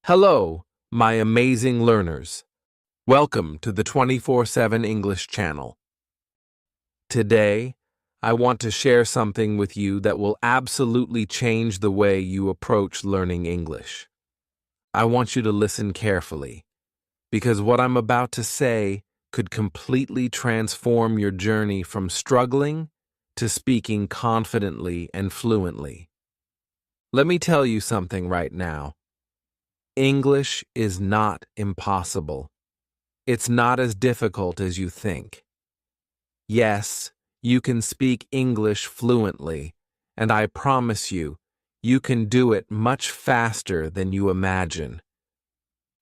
Hello, my amazing learners. Welcome to the 24/7 English channel. Today, I want to share something with you that will absolutely change the way you approach learning English. I want you to listen carefully, because what I'm about to say could completely transform your journey from struggling to speaking confidently and fluently. Let me tell you something right now. English is not impossible. It's not as difficult as you think. Yes, you can speak English fluently, and I promise you, you can do it much faster than you imagine.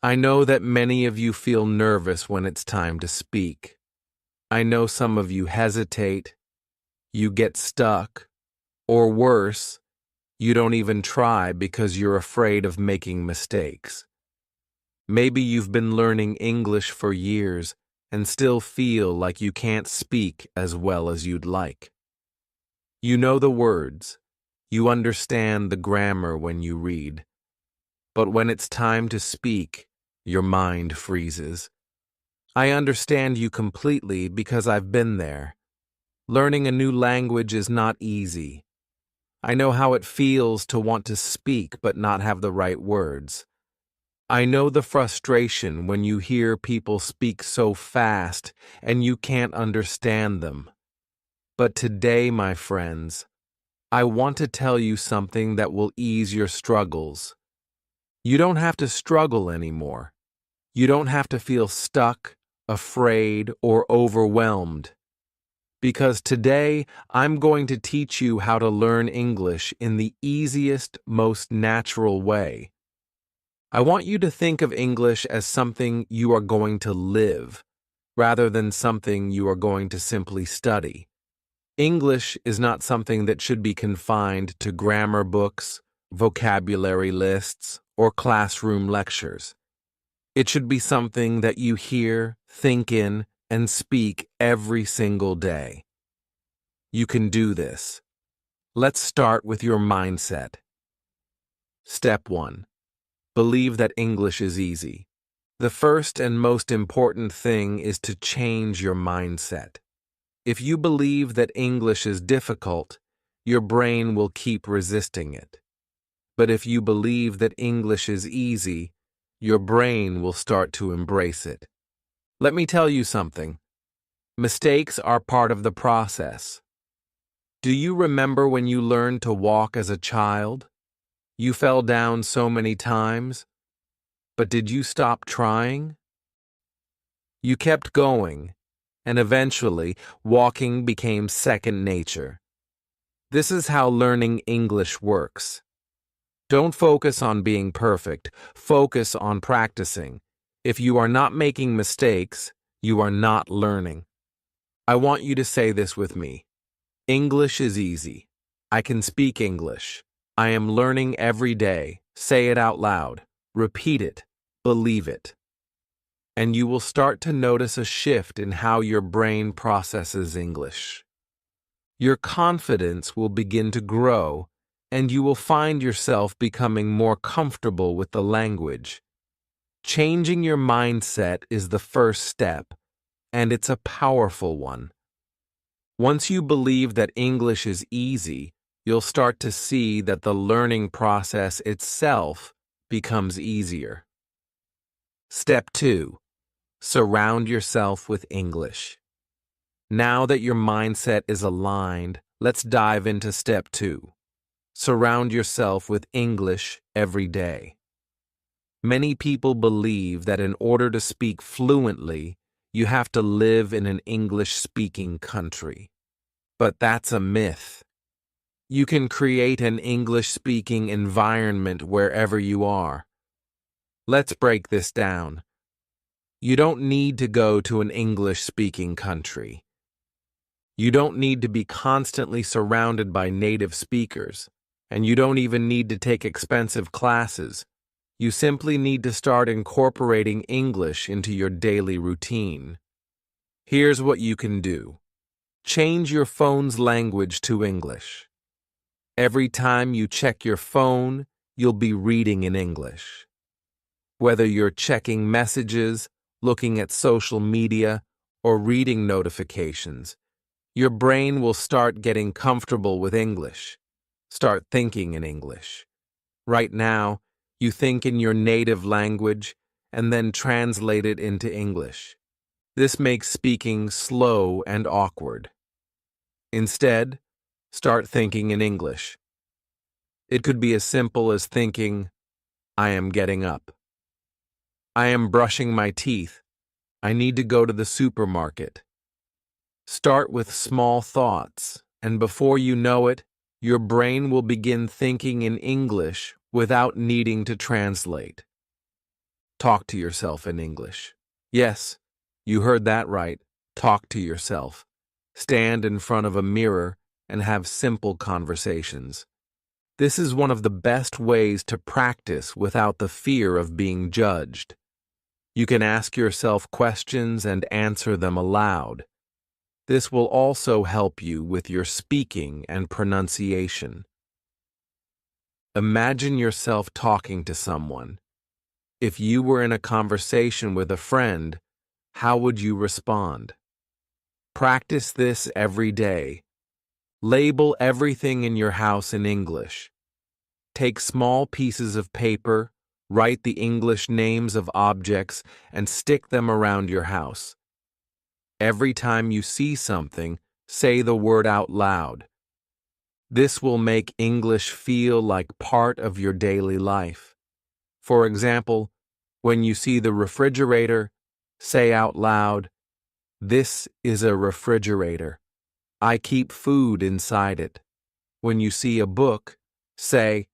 I know that many of you feel nervous when it's time to speak. I know some of you hesitate, you get stuck, or worse, you don't even try because you're afraid of making mistakes. Maybe you've been learning English for years and still feel like you can't speak as well as you'd like. You know the words, you understand the grammar when you read, but when it's time to speak, your mind freezes. I understand you completely because I've been there. Learning a new language is not easy. I know how it feels to want to speak but not have the right words. I know the frustration when you hear people speak so fast and you can't understand them. But today, my friends, I want to tell you something that will ease your struggles. You don't have to struggle anymore. You don't have to feel stuck, afraid, or overwhelmed. Because today, I'm going to teach you how to learn English in the easiest, most natural way. I want you to think of English as something you are going to live, rather than something you are going to simply study. English is not something that should be confined to grammar books, vocabulary lists, or classroom lectures. It should be something that you hear, think in, and speak every single day. You can do this. Let's start with your mindset. Step 1. Believe that English is easy. The first and most important thing is to change your mindset. If you believe that English is difficult, your brain will keep resisting it. But if you believe that English is easy, your brain will start to embrace it. Let me tell you something. Mistakes are part of the process. Do you remember when you learned to walk as a child? You fell down so many times, but did you stop trying? You kept going, and eventually, walking became second nature. This is how learning English works. Don't focus on being perfect, focus on practicing. If you are not making mistakes, you are not learning. I want you to say this with me. English is easy. I can speak English. I am learning every day. Say it out loud. Repeat it. Believe it. And you will start to notice a shift in how your brain processes English. Your confidence will begin to grow, and you will find yourself becoming more comfortable with the language. Changing your mindset is the first step, and it's a powerful one. Once you believe that English is easy, you'll start to see that the learning process itself becomes easier. Step 2. Surround yourself with English. Now that your mindset is aligned, let's dive into step 2. Surround yourself with English every day. Many people believe that in order to speak fluently, you have to live in an English-speaking country. But that's a myth. You can create an English-speaking environment wherever you are. Let's break this down. You don't need to go to an English-speaking country. You don't need to be constantly surrounded by native speakers, and you don't even need to take expensive classes. You simply need to start incorporating English into your daily routine. Here's what you can do. Change your phone's language to English. Every time you check your phone, you'll be reading in English. Whether you're checking messages, looking at social media, or reading notifications, your brain will start getting comfortable with English. Start thinking in English. Right now, you think in your native language and then translate it into English. This makes speaking slow and awkward. Instead, start thinking in English. It could be as simple as thinking, I am getting up. I am brushing my teeth. I need to go to the supermarket. Start with small thoughts, and before you know it, your brain will begin thinking in English without needing to translate. Talk to yourself in English. Yes, you heard that right. Talk to yourself. Stand in front of a mirror and have simple conversations. This is one of the best ways to practice without the fear of being judged. You can ask yourself questions and answer them aloud. This will also help you with your speaking and pronunciation. Imagine yourself talking to someone. If you were in a conversation with a friend, how would you respond? Practice this every day. Label everything in your house in English. Take small pieces of paper, write the English names of objects, and stick them around your house. Every time you see something, say the word out loud. This will make English feel like part of your daily life. For example, when you see the refrigerator, say out loud, "This is a refrigerator. I keep food inside it." When you see a book, say,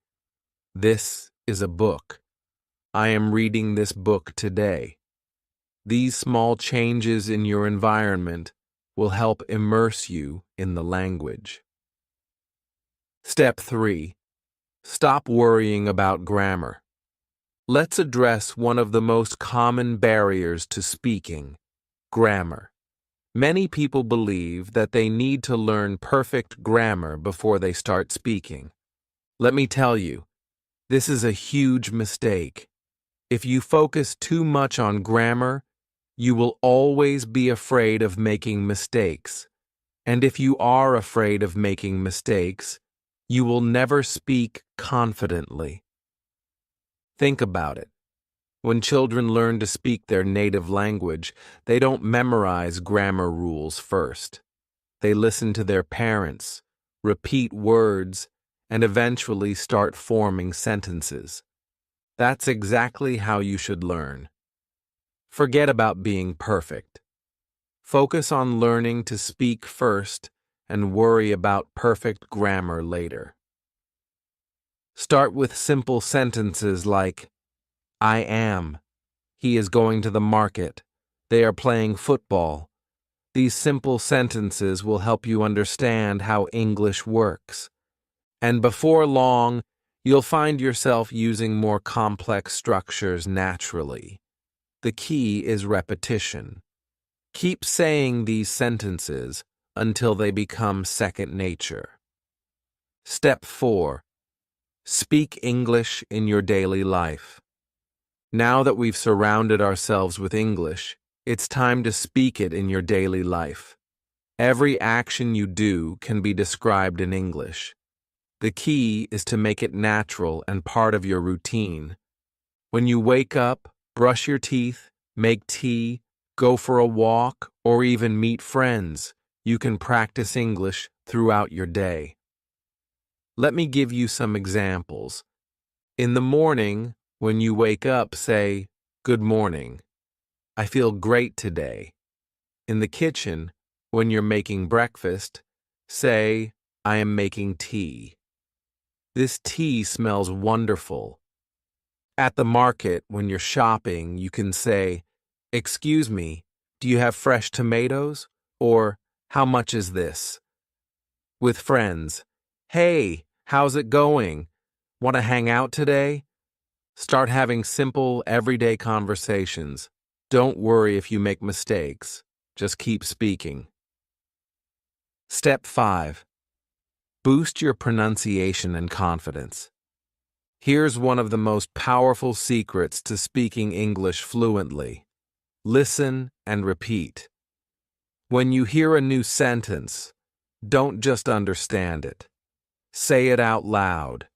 "This is a book. I am reading this book today." These small changes in your environment will help immerse you in the language. Step 3. Stop worrying about grammar. Let's address one of the most common barriers to speaking, grammar. Many people believe that they need to learn perfect grammar before they start speaking. Let me tell you, this is a huge mistake. If you focus too much on grammar, you will always be afraid of making mistakes. And if you are afraid of making mistakes, you will never speak confidently. Think about it. When children learn to speak their native language, they don't memorize grammar rules first. They listen to their parents, repeat words, and eventually start forming sentences. That's exactly how you should learn. Forget about being perfect. Focus on learning to speak first and worry about perfect grammar later. Start with simple sentences like, I am. He is going to the market. They are playing football. These simple sentences will help you understand how English works. And before long, you'll find yourself using more complex structures naturally. The key is repetition. Keep saying these sentences until they become second nature. Step 4. Speak English in your daily life. Now that we've surrounded ourselves with English, it's time to speak it in your daily life. Every action you do can be described in English. The key is to make it natural and part of your routine. When you wake up, brush your teeth, make tea, go for a walk, or even meet friends, you can practice English throughout your day. Let me give you some examples. In the morning, when you wake up, say, "Good morning. I feel great today." In the kitchen, when you're making breakfast, say, "I am making tea. This tea smells wonderful." At the market, when you're shopping, you can say, "Excuse me, do you have fresh tomatoes?" Or, "How much is this?" With friends, "Hey, how's it going? Want to hang out today?" Start having simple, everyday conversations. Don't worry if you make mistakes. Just keep speaking. Step 5. Boost your pronunciation and confidence. Here's one of the most powerful secrets to speaking English fluently. Listen and repeat. When you hear a new sentence, don't just understand it. Say it out loud.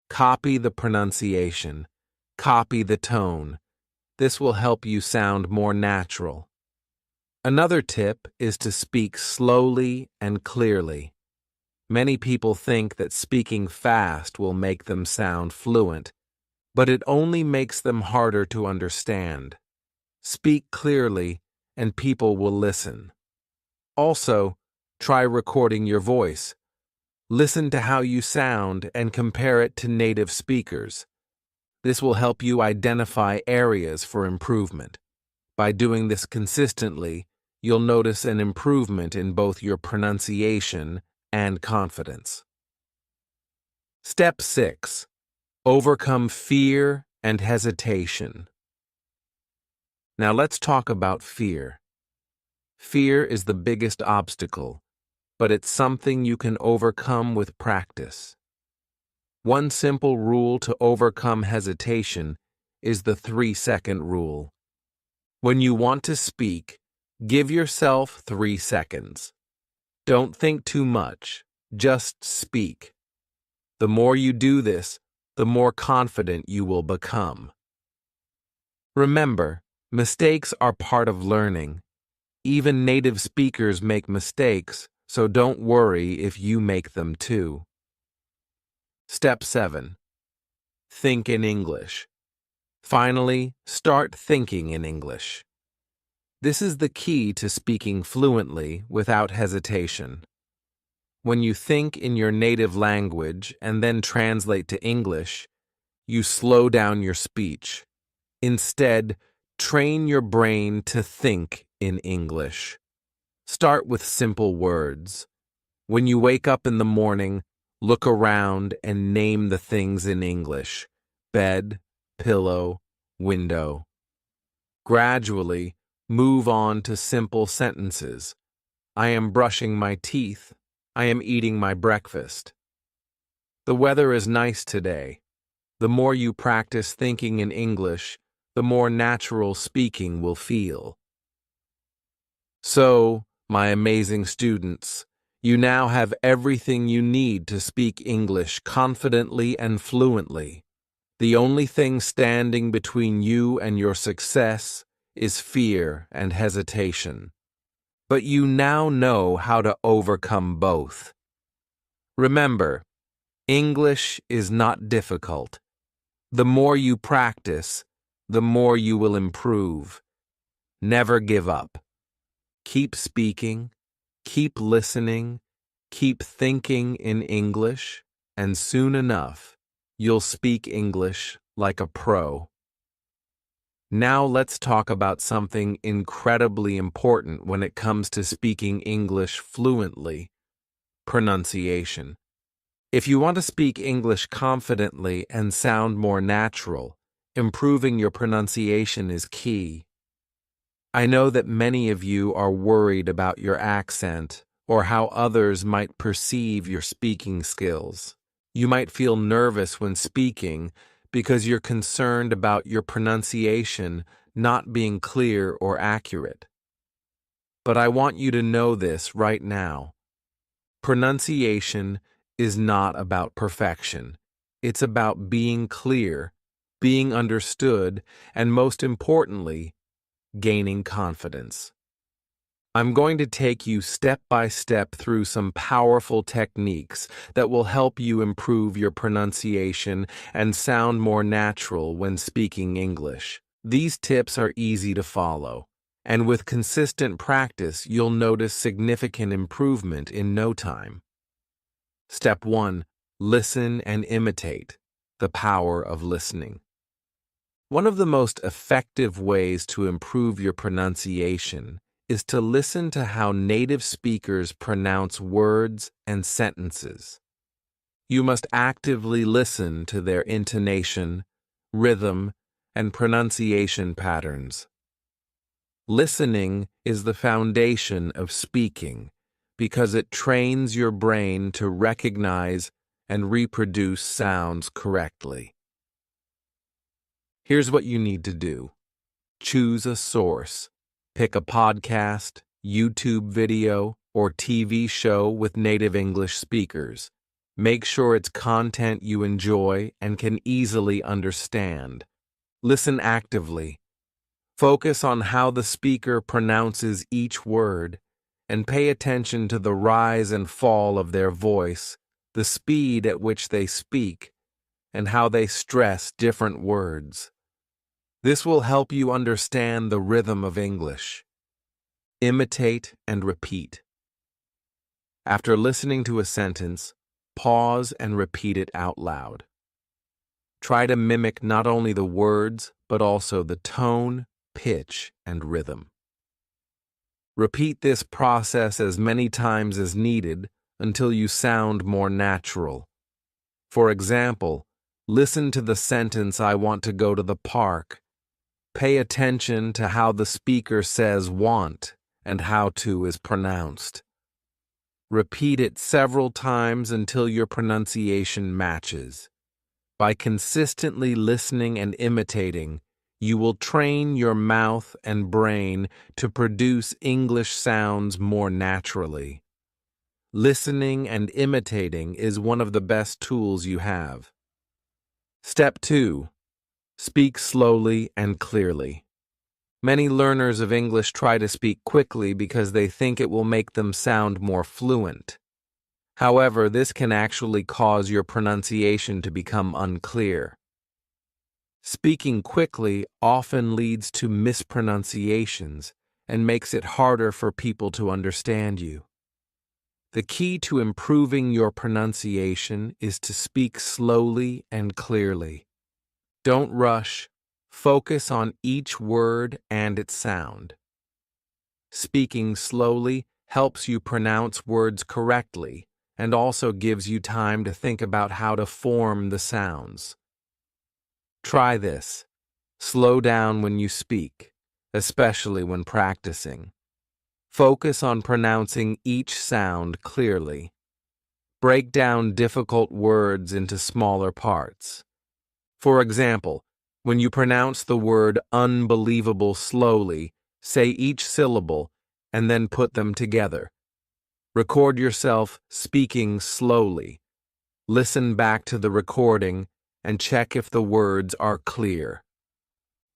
Copy the pronunciation. Copy the tone. This will help you sound more natural. Another tip is to speak slowly and clearly. Many people think that speaking fast will make them sound fluent, but it only makes them harder to understand. Speak clearly, and people will listen. Also, try recording your voice. Listen to how you sound and compare it to native speakers. This will help you identify areas for improvement. By doing this consistently, you'll notice an improvement in both your pronunciation and confidence. Step 6. Overcome fear and hesitation. Now let's talk about fear. Fear is the biggest obstacle, but it's something you can overcome with practice. One simple rule to overcome hesitation is the 3-second rule. When you want to speak, give yourself 3 seconds. Don't think too much, just speak. The more you do this, the more confident you will become. Remember, mistakes are part of learning. Even native speakers make mistakes, so don't worry if you make them too. Step 7. Think in English. Finally, start thinking in English. This is the key to speaking fluently without hesitation. When you think in your native language and then translate to English, you slow down your speech. Instead, train your brain to think in English. Start with simple words. When you wake up in the morning, look around and name the things in English: bed, pillow, window. Gradually, move on to simple sentences. I am brushing my teeth. I am eating my breakfast. The weather is nice today. The more you practice thinking in English, the more natural speaking will feel. So, my amazing students, you now have everything you need to speak English confidently and fluently. The only thing standing between you and your success is fear and hesitation. But you now know how to overcome both. Remember, English is not difficult. The more you practice, the more you will improve. Never give up. Keep speaking, keep listening, keep thinking in English, and soon enough, you'll speak English like a pro. Now let's talk about something incredibly important when it comes to speaking English fluently: pronunciation. If you want to speak English confidently and sound more natural, improving your pronunciation is key. I know that many of you are worried about your accent or how others might perceive your speaking skills. You might feel nervous when speaking because you're concerned about your pronunciation not being clear or accurate. But I want you to know this right now. Pronunciation is not about perfection. It's about being clear, being understood, and most importantly, gaining confidence. I'm going to take you step by step through some powerful techniques that will help you improve your pronunciation and sound more natural when speaking English. These tips are easy to follow, and with consistent practice, you'll notice significant improvement in no time. Step 1. Listen and imitate. The power of listening. One of the most effective ways to improve your pronunciation is to listen to how native speakers pronounce words and sentences. You must actively listen to their intonation, rhythm, and pronunciation patterns. Listening is the foundation of speaking because it trains your brain to recognize and reproduce sounds correctly. Here's what you need to do. Choose a source. Pick a podcast, YouTube video, or TV show with native English speakers. Make sure it's content you enjoy and can easily understand. Listen actively. Focus on how the speaker pronounces each word, and pay attention to the rise and fall of their voice, the speed at which they speak, and how they stress different words. This will help you understand the rhythm of English. Imitate and repeat. After listening to a sentence, pause and repeat it out loud. Try to mimic not only the words, but also the tone, pitch, and rhythm. Repeat this process as many times as needed until you sound more natural. For example, listen to the sentence, "I want to go to the park." Pay attention to how the speaker says "want" and how to is pronounced. Repeat it several times until your pronunciation matches. By consistently listening and imitating, you will train your mouth and brain to produce English sounds more naturally. Listening and imitating is one of the best tools you have. Step 2. Speak slowly and clearly. Many learners of English try to speak quickly because they think it will make them sound more fluent. However, this can actually cause your pronunciation to become unclear. Speaking quickly often leads to mispronunciations and makes it harder for people to understand you. The key to improving your pronunciation is to speak slowly and clearly. Don't rush. Focus on each word and its sound. Speaking slowly helps you pronounce words correctly and also gives you time to think about how to form the sounds. Try this. Slow down when you speak, especially when practicing. Focus on pronouncing each sound clearly. Break down difficult words into smaller parts. For example, when you pronounce the word unbelievable slowly, say each syllable and then put them together. Record yourself speaking slowly. Listen back to the recording and check if the words are clear.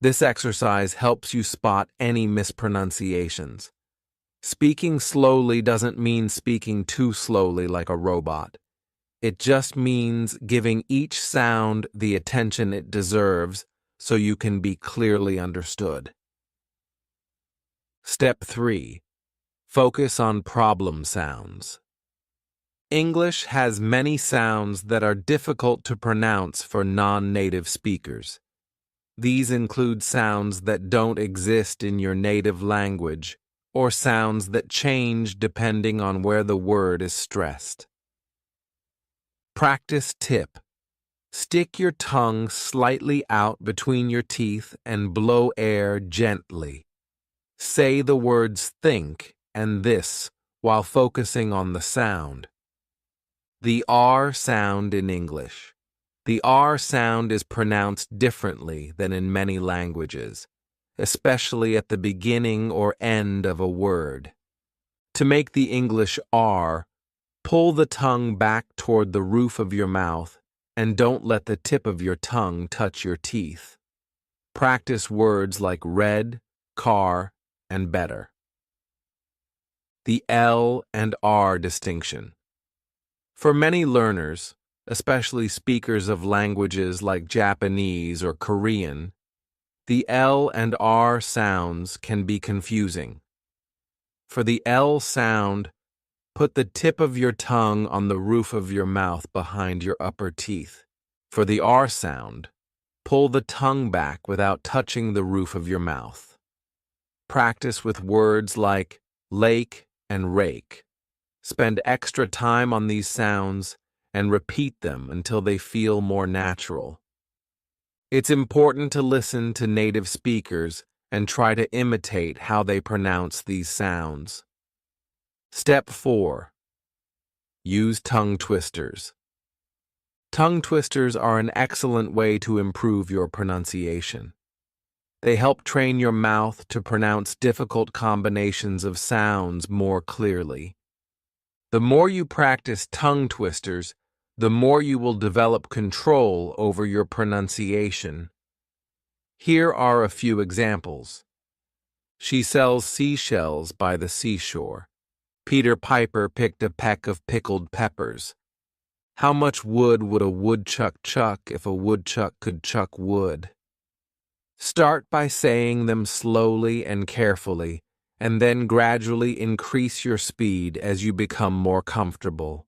This exercise helps you spot any mispronunciations. Speaking slowly doesn't mean speaking too slowly like a robot. It just means giving each sound the attention it deserves so you can be clearly understood. Step 3. Focus on problem sounds. English has many sounds that are difficult to pronounce for non-native speakers. These include sounds that don't exist in your native language or sounds that change depending on where the word is stressed. Practice tip. Stick your tongue slightly out between your teeth and blow air gently. Say the words think and this while focusing on the sound. The R sound in English. The R sound is pronounced differently than in many languages, especially at the beginning or end of a word. To make the English R, pull the tongue back toward the roof of your mouth and don't let the tip of your tongue touch your teeth. Practice words like red, car, and better. The L and R distinction. For many learners, especially speakers of languages like Japanese or Korean, the L and R sounds can be confusing. For the L sound, put the tip of your tongue on the roof of your mouth behind your upper teeth. For the R sound, pull the tongue back without touching the roof of your mouth. Practice with words like lake and rake. Spend extra time on these sounds and repeat them until they feel more natural. It's important to listen to native speakers and try to imitate how they pronounce these sounds. Step 4. Use tongue twisters. Tongue twisters are an excellent way to improve your pronunciation. They help train your mouth to pronounce difficult combinations of sounds more clearly. The more you practice tongue twisters, the more you will develop control over your pronunciation. Here are a few examples. She sells seashells by the seashore. Peter Piper picked a peck of pickled peppers. How much wood would a woodchuck chuck if a woodchuck could chuck wood? Start by saying them slowly and carefully, and then gradually increase your speed as you become more comfortable.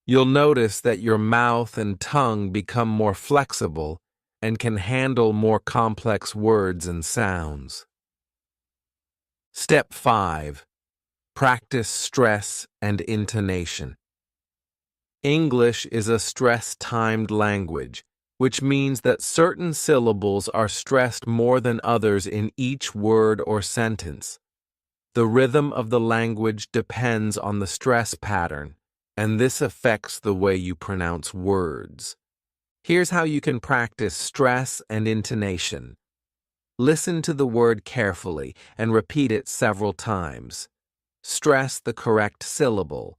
You'll notice that your mouth and tongue become more flexible and can handle more complex words and sounds. Step 5. Practice stress and intonation. English is a stress-timed language, which means that certain syllables are stressed more than others in each word or sentence. The rhythm of the language depends on the stress pattern, and this affects the way you pronounce words. Here's how you can practice stress and intonation. Listen to the word carefully and repeat it several times. Stress the correct syllable.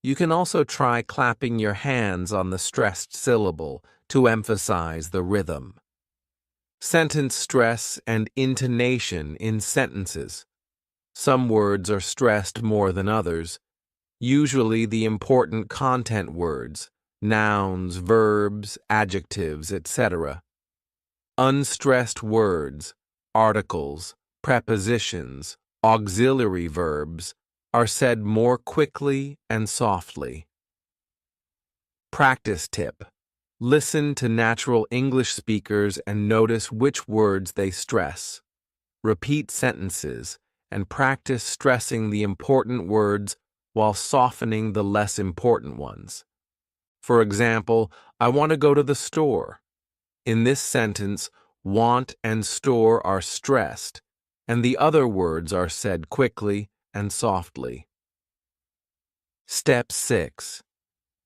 You can also try clapping your hands on the stressed syllable to emphasize the rhythm. Sentence stress and intonation in sentences. Some words are stressed more than others, usually the important content words, nouns, verbs, adjectives, etc. Unstressed words, articles, prepositions, auxiliary verbs, are said more quickly and softly. Practice tip. Listen to natural English speakers and notice which words they stress. Repeat sentences and practice stressing the important words while softening the less important ones. For example, I want to go to the store. In this sentence, want and store are stressed, and the other words are said quickly and softly. Step 6.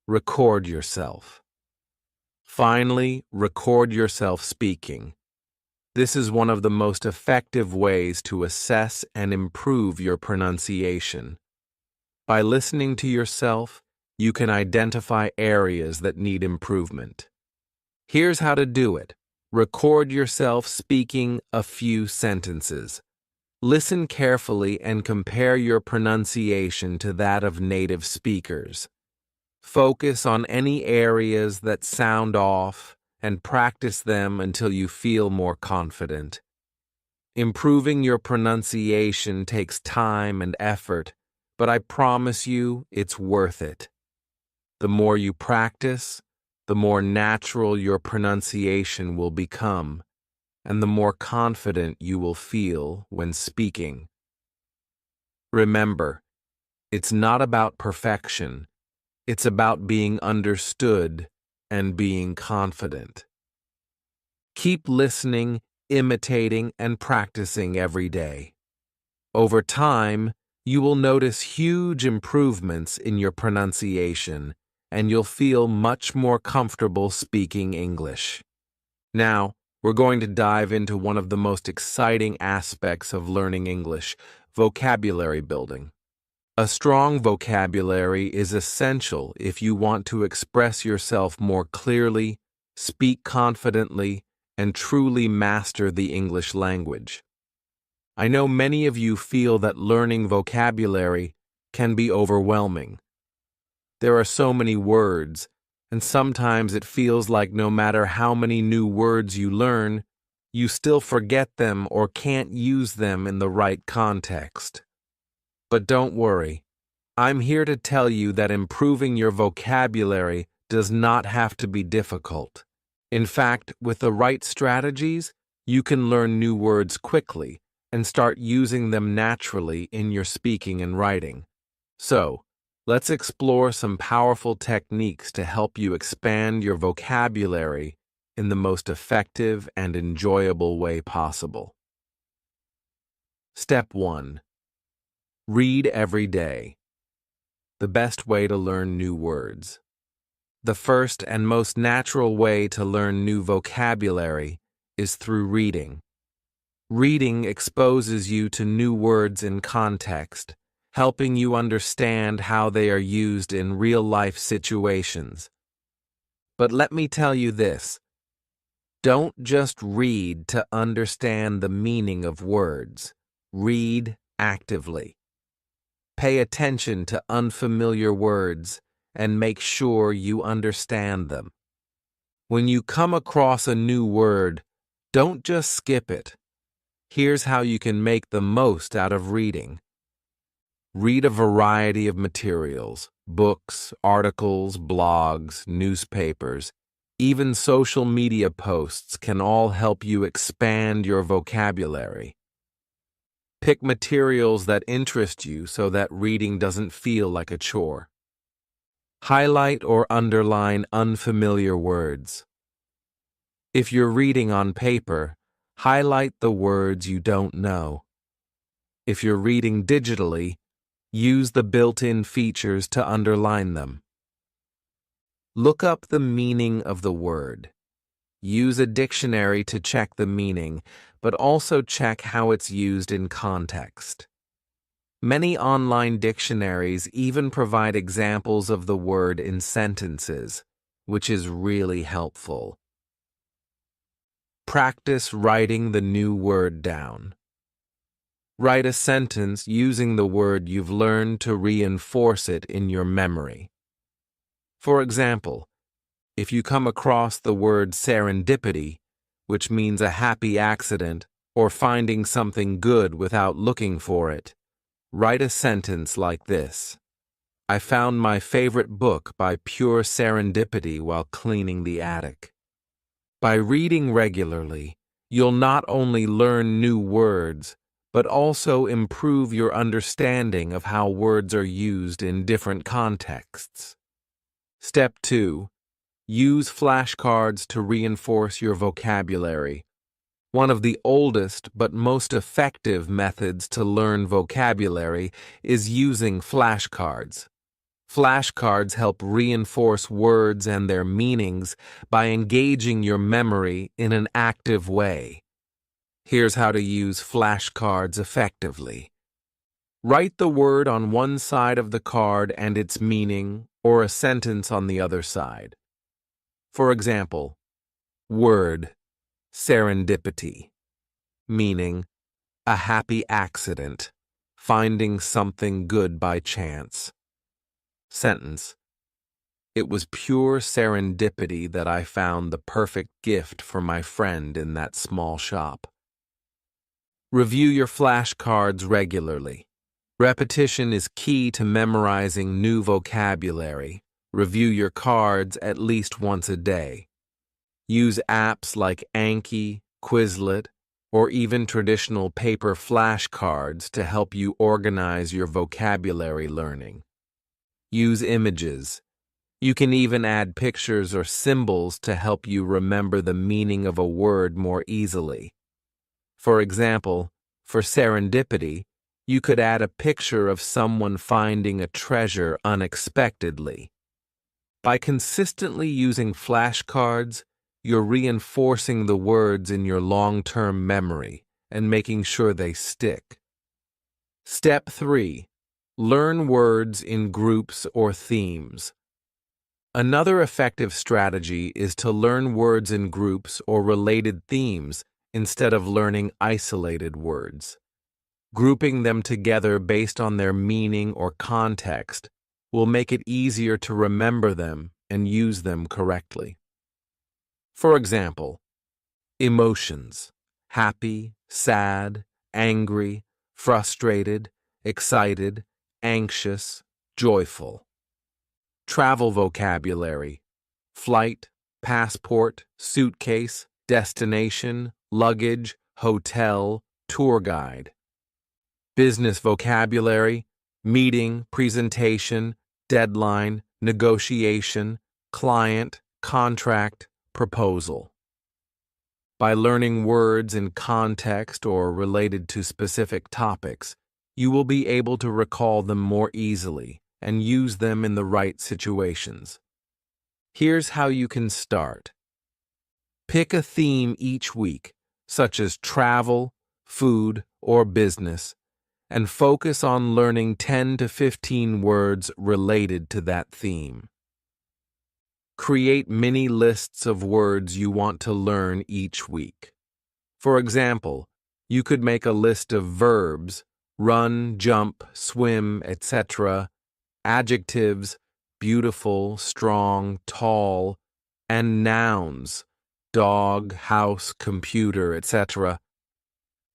Record yourself. Finally, record yourself speaking. This is one of the most effective ways to assess and improve your pronunciation. By listening to yourself, you can identify areas that need improvement. Here's how to do it. Record yourself speaking a few sentences. Listen carefully and compare your pronunciation to that of native speakers. Focus on any areas that sound off and practice them until you feel more confident. Improving your pronunciation takes time and effort, but I promise you it's worth it. The more you practice, the more natural your pronunciation will become, and the more confident you will feel when speaking. Remember, it's not about perfection. It's about being understood and being confident. Keep listening, imitating, and practicing every day. Over time, you will notice huge improvements in your pronunciation, and you'll feel much more comfortable speaking English. Now, we're going to dive into one of the most exciting aspects of learning English, vocabulary building. A strong vocabulary is essential if you want to express yourself more clearly, speak confidently, and truly master the English language. I know many of you feel that learning vocabulary can be overwhelming. There are so many words, and sometimes it feels like no matter how many new words you learn, you still forget them or can't use them in the right context. But don't worry, I'm here to tell you that improving your vocabulary does not have to be difficult. In fact, with the right strategies, you can learn new words quickly and start using them naturally in your speaking and writing. So, let's explore some powerful techniques to help you expand your vocabulary in the most effective and enjoyable way possible. Step 1. Read every day. The best way to learn new words. The first and most natural way to learn new vocabulary is through reading. Reading exposes you to new words in context, helping you understand how they are used in real-life situations. But let me tell you this: don't just read to understand the meaning of words. Read actively. Pay attention to unfamiliar words and make sure you understand them. When you come across a new word, don't just skip it. Here's how you can make the most out of reading. Read a variety of materials: books, articles, blogs, newspapers. Even social media posts can all help you expand your vocabulary. Pick materials that interest you so that reading doesn't feel like a chore. Highlight or underline unfamiliar words. If you're reading on paper, highlight the words you don't know. If you're reading digitally, use the built-in features to underline them. Look up the meaning of the word. Use a dictionary to check the meaning, but also check how it's used in context. Many online dictionaries even provide examples of the word in sentences, which is really helpful. Practice writing the new word down. Write a sentence using the word you've learned to reinforce it in your memory. For example, if you come across the word serendipity, which means a happy accident or finding something good without looking for it, write a sentence like this: I found my favorite book by pure serendipity while cleaning the attic. By reading regularly, you'll not only learn new words, but also improve your understanding of how words are used in different contexts. Step 2. Use flashcards to reinforce your vocabulary. One of the oldest but most effective methods to learn vocabulary is using flashcards. Flashcards help reinforce words and their meanings by engaging your memory in an active way. Here's how to use flashcards effectively. Write the word on one side of the card and its meaning, or a sentence on the other side. For example, word, serendipity, meaning a happy accident, finding something good by chance. Sentence: it was pure serendipity that I found the perfect gift for my friend in that small shop. Review your flashcards regularly. Repetition is key to memorizing new vocabulary. Review your cards at least once a day. Use apps like Anki, Quizlet, or even traditional paper flashcards to help you organize your vocabulary learning. Use images. You can even add pictures or symbols to help you remember the meaning of a word more easily. For example, for serendipity, you could add a picture of someone finding a treasure unexpectedly. By consistently using flashcards, you're reinforcing the words in your long-term memory and making sure they stick. Step 3. Learn words in groups or themes. Another effective strategy is to learn words in groups or related themes instead of learning isolated words. Grouping them together based on their meaning or context will make it easier to remember them and use them correctly. For example, emotions: happy, sad, angry, frustrated, excited, anxious, joyful. Travel vocabulary: flight, passport, suitcase, destination, luggage, hotel, tour guide. Business vocabulary: meeting, presentation, deadline, negotiation, client, contract, proposal. By learning words in context or related to specific topics, you will be able to recall them more easily and use them in the right situations. Here's how you can start. Pick a theme each week, such as travel, food, or business, and focus on learning 10 to 15 words related to that theme. Create mini lists of words you want to learn each week. For example, you could make a list of verbs, run, jump, swim, etc., adjectives, beautiful, strong, tall, and nouns, dog, house, computer, etc.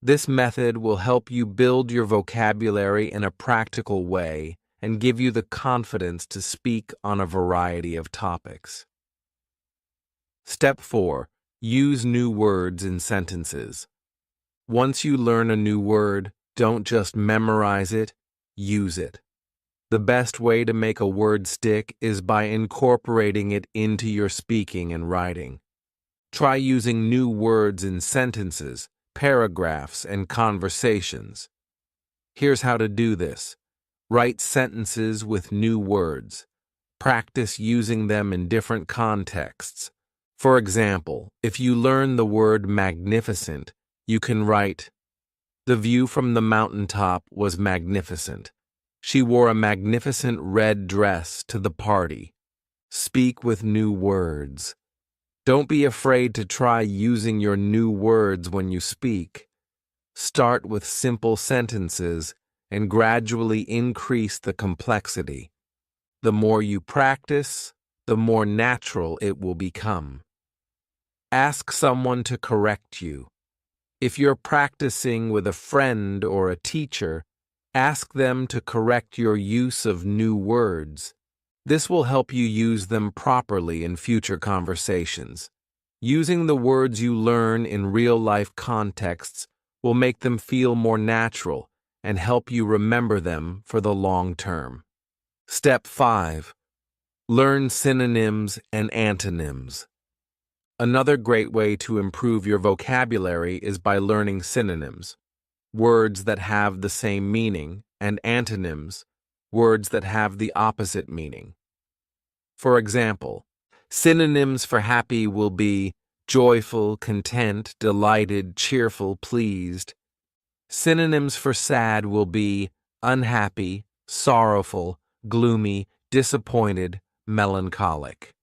This method will help you build your vocabulary in a practical way and give you the confidence to speak on a variety of topics. Step 4. Use new words in sentences. Once you learn a new word, don't just memorize it, use it. The best way to make a word stick is by incorporating it into your speaking and writing. Try using new words in sentences, paragraphs, and conversations. Here's how to do this. Write sentences with new words. Practice using them in different contexts. For example, if you learn the word magnificent, you can write, "The view from the mountaintop was magnificent. She wore a magnificent red dress to the party." Speak with new words. Don't be afraid to try using your new words when you speak. Start with simple sentences and gradually increase the complexity. The more you practice, the more natural it will become. Ask someone to correct you. If you're practicing with a friend or a teacher, ask them to correct your use of new words. This will help you use them properly in future conversations. Using the words you learn in real-life contexts will make them feel more natural and help you remember them for the long term. Step 5. Learn synonyms and antonyms. Another great way to improve your vocabulary is by learning synonyms, words that have the same meaning, and antonyms, words that have the opposite meaning. For example, synonyms for happy will be joyful, content, delighted, cheerful, pleased. Synonyms for sad will be unhappy, sorrowful, gloomy, disappointed, melancholic.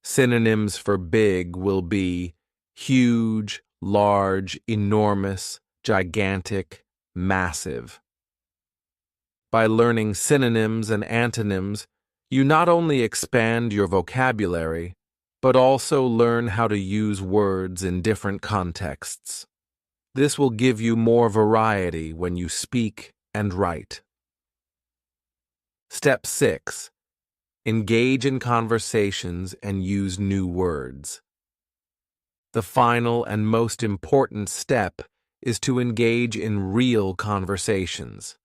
Synonyms for big will be huge, large, enormous, gigantic, massive. By learning synonyms and antonyms, you not only expand your vocabulary, but also learn how to use words in different contexts. This will give you more variety when you speak and write. Step 6. Engage in conversations and use new words. The final and most important step is to engage in real conversations.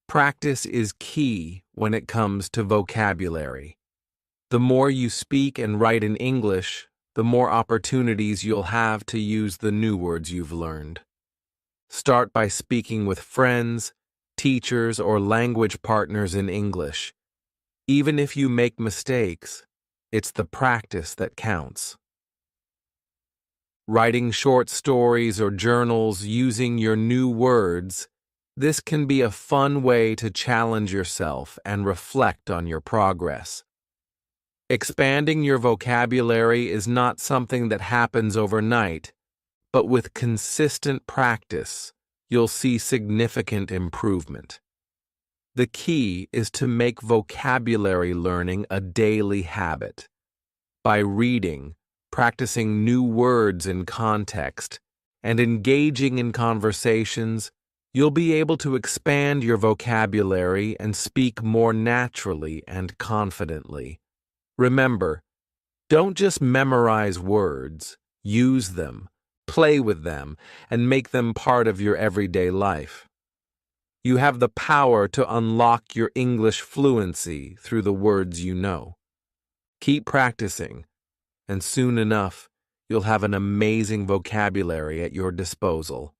Practice is key when it comes to vocabulary. The more you speak and write in English, the more opportunities you'll have to use the new words you've learned. Start by speaking with friends, teachers, or language partners in English. Even if you make mistakes, it's the practice that counts. Writing short stories or journals using your new words, this can be a fun way to challenge yourself and reflect on your progress. Expanding your vocabulary is not something that happens overnight, but with consistent practice, you'll see significant improvement. The key is to make vocabulary learning a daily habit. By reading, practicing new words in context, and engaging in conversations, you'll be able to expand your vocabulary and speak more naturally and confidently. Remember, don't just memorize words, use them, play with them, and make them part of your everyday life. You have the power to unlock your English fluency through the words you know. Keep practicing, and soon enough, you'll have an amazing vocabulary at your disposal.